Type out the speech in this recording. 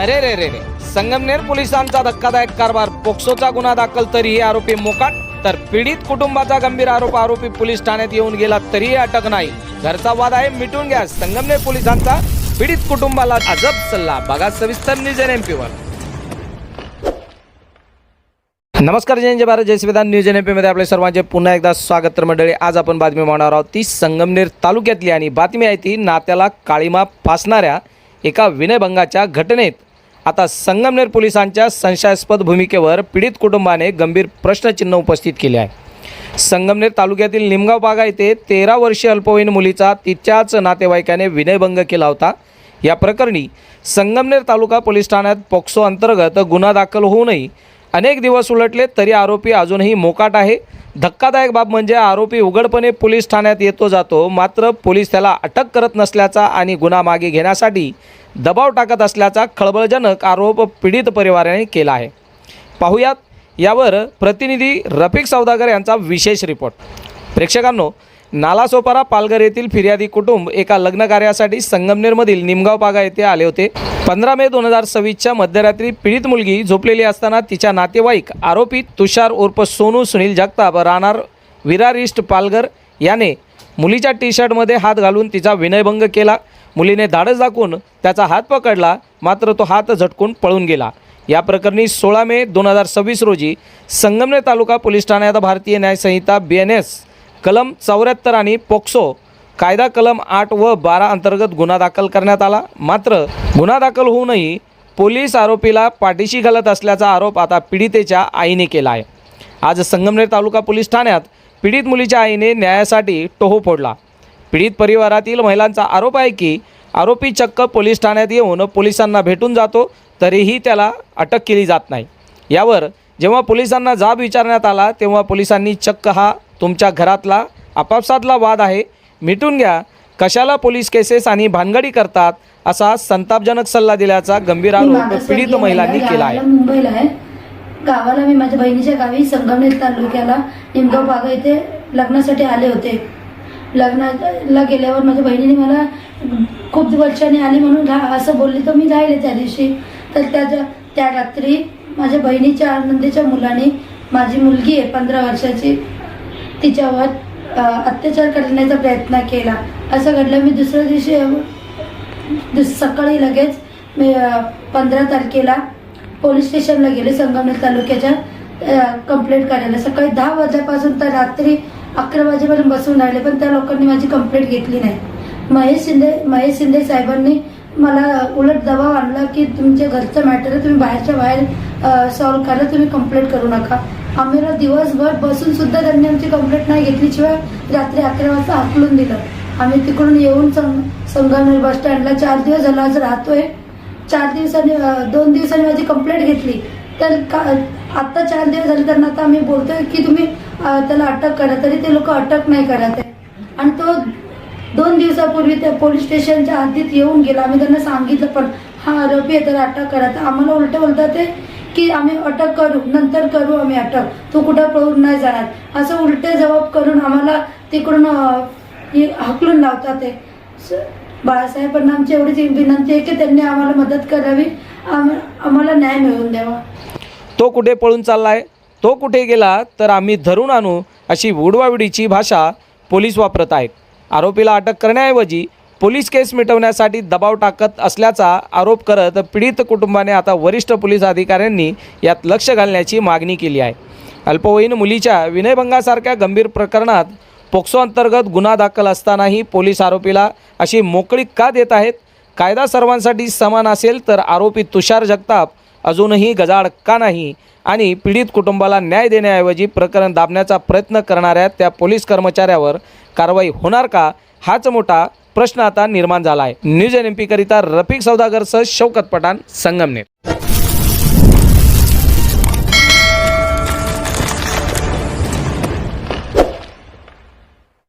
अरे रे रे रे, संगमनेर पोलिसांचा धक्कादायक कारभार. पोक्सोचा गुन्हा दाखल तरीही आरोपी मोकाट, तर पीडित कुटुंबाचा गंभीर आरोपी पोलीस ठाण्यात येऊन गेला तरीही अटक नाही. घरचा वाद आहे मिटून घ्या. संगमनेर पोलिसांचा पीडित कुटुंबाला अजब सल्ला. बघा सविस्तर न्यूज NMP वर. नमस्कार, जय भारत, जय संविधान. न्यूज NMP मध्ये आपले सर्वांचे पुन्हा एकदा स्वागत. तर मंडळी, आज आपण बातमी मांडणार आहोत ती संगमनेर तालुक्यातली, आणि बातमी आहे ती नात्याला काळीमा फासणाऱ्या एका विनयभंगाच्या घटनेत. आता संगमनेर पोलिसांच्या संशयास्पद भूमिकेवर पीडित कुटुंबाने गंभीर प्रश्नचिन्ह उपस्थित केले आहे. संगमनेर तालुक्यातील निमगाव बागा येथे 13 वर्षीय अल्पवयीन मुलीचा तिच्याच नातेवाईकाने विनयभंग केला होता. या प्रकरणी संगमनेर तालुका पोलीस ठाण्यात पोक्सो अंतर्गत गुन्हा दाखल होऊनही अनेक दिवस उलटले तरी आरोपी अजूनही मोकाट आहे. धक्कादायक बाब म्हणजे आरोपी उघडपणे पोलीस ठाण्यात येतो जातो, मात्र पोलीस त्याला अटक करत नसल्याचा आणि गुन्हा मागे घेण्यासाठी दबाव टाकत असल्याचा खळबळजनक आरोप पीडित परिवाराने केला आहे. पाहुयात यावर प्रतिनिधी रफिक सौदागर यांचा विशेष रिपोर्ट. प्रेक्षकांनो, नालासोपारा पालघर येथील फिर्यादी कुटुंब एका लग्न कार्यासाठी संगमनेरमधील निमगाव बागा येथे आले होते. 15 मे 2026च्या मध्यरात्री पीडित मुलगी झोपलेली असताना तिच्या नातेवाईक आरोपी तुषार उर्फ सोनू सुनील जगताप राहणार विरार ईस्ट पालघर याने मुलीच्या टी-शर्टमध्ये हात घालून तिचा विनयभंग केला. मुलीने धाडस दाखवून त्याचा हात पकडला, मात्र तो हात झटकून पळून गेला. या प्रकरणी 16 मे 2026 रोजी संगमनेर तालुका पोलीस ठाण्यात भारतीय न्याय संहिता BNS कलम 74 आणि पोक्सो कायदा कलम 8 व 12 अंतर्गत गुन्हा दाखल करण्यात आला. मात्र गुन्हा दाखल होऊनही पोलीस आरोपीला पाठीशी घालत असल्याचा आरोप आता पीडितेच्या आईने केला आहे. आज संगमनेर तालुका पोलीस ठाण्यात पीडित मुलीच्या आईने न्यायासाठी टोहो फोडला. पीडित परिवारातील महिलांचा आरोप आहे की आरोपी चक्क पोलीस ठाण्यात येऊन पोलिसांना भेटून जातो तरीही त्याला अटक केली जात नाही. यावर जेव्हा पोलिसांना जाब विचारण्यात आला तेव्हा पोलिसांनी चक्क हा तुमच्या घरातला आपापसातला वाद आहे, मिटून घ्या, कशाला पोलीस केसेस आणि भानगडी करतात, असा संतापजनक सल्ला दिल्याचा गंभीर आरोप पीडित महिलांनी केला आहे. मुंबईला आहे गावाला मी माझ्या बहिणीच्या गावी संगमनेर तालुक्याला निमगाव बागा येथे लग्नासाठी आले होते. लग्नाला गेल्यावर माझ्या बहिणीने मला खूप वर्षांनी आली म्हणून असं बोलली, तर मी राहिले त्या दिवशी. तर त्या रात्री माझ्या बहिणीच्या आनंदीच्या मुलाने, माझी मुलगी आहे 15 वर्षाची, तिच्यावर अत्याचार करण्याचा प्रयत्न केला. असं घडलं. मी दुसऱ्या दिवशी सकाळी लगेच मी 15 तारखेला पोलीस स्टेशनला गेले संगमनेर तालुक्याच्या कंप्लेंट करायला. सकाळी 10 वाजल्यापासून तर रात्री 11 वाजेपर्यंत बसून राहिले, पण त्या लोकांनी माझी कंप्लेंट घेतली नाही. महेश शिंदे साहेबांनी मला उलट दबाव आणला की तुमच्या घरचं मॅटर आहे, तुम्ही बाहेरच्या बाहेर सॉल्व्ह करा, तुम्ही कंप्लेंट करू नका. आम्हाला दिवसभर बसून सुद्धा त्यांनी आमची कंप्लेंट नाही घेतली, शिवाय रात्री 11 वाजता हाकलून दिलं. आम्ही तिकडून येऊन संगमनेर बस स्टँडला 4 दिवस झाला आज राहतोय. 2 दिवसांनी माझी कंप्लेंट घेतली. तर आत्ता 4 दिवस झाले त्यांना आता आम्ही बोलतोय की तुम्ही त्याला अटक करा, तरी ते लोक अटक नाही करत आहे. आणि तो 2 दिवसापूर्वी त्या पोलीस स्टेशनच्या हद्दीत येऊन गेला. आम्ही त्यांना सांगितलं पण हा आरोपी आहे त्याला अटक करा. तर आम्हाला उलटं बोलतात ते की आम्ही अटक करू, नंतर करू आम्ही अटक, तू कुठं पळून नाही जाणार, असं उलटे जबाब करून आम्हाला तिकडून हाकलून लावतात. ते बाळासाहेबांना आमची एवढीच विनंती आहे की त्यांनी आम्हाला मदत करावी, आम्हाला न्याय मिळवून द्यावा. तो कुठे पळून चाललाय, तो कुठे गेला तर आम्ही धरून आणू, अशी उडवाउडीची भाषा पोलीस वापरत आहेत. आरोपीला अटक करण्याऐवजी पोलीस केस मिटवण्यासाठी दबाव टाकत असल्याचा आरोप करत पीडित कुटुंबाने आता वरिष्ठ पोलीस अधिकाऱ्यांनी यात लक्ष घालण्याची मागणी केली आहे. अल्पवयीन मुलीच्या विनयभंगासारख्या गंभीर प्रकरणात पोक्सो अंतर्गत गुन्हा दाखल असतानाही पोलीस आरोपीला अशी मोकळीक का देत आहेत? कायदा सर्वांसाठी समान असेल तर आरोपी तुषार जगताप अजूनही गजाआड का नाही? आणि पीडित कुटुंबाला न्याय देण्याऐवजी प्रकरण दाबण्याचा प्रयत्न करणाऱ्या त्या पोलीस कर्मचाऱ्यावर कारवाई होणार का? हाच मोठा प्रश्न आता निर्माण झाला आहे. न्यूज NMP करिता रफिक सौदागरसह शौकत पठाण, संगमनेर.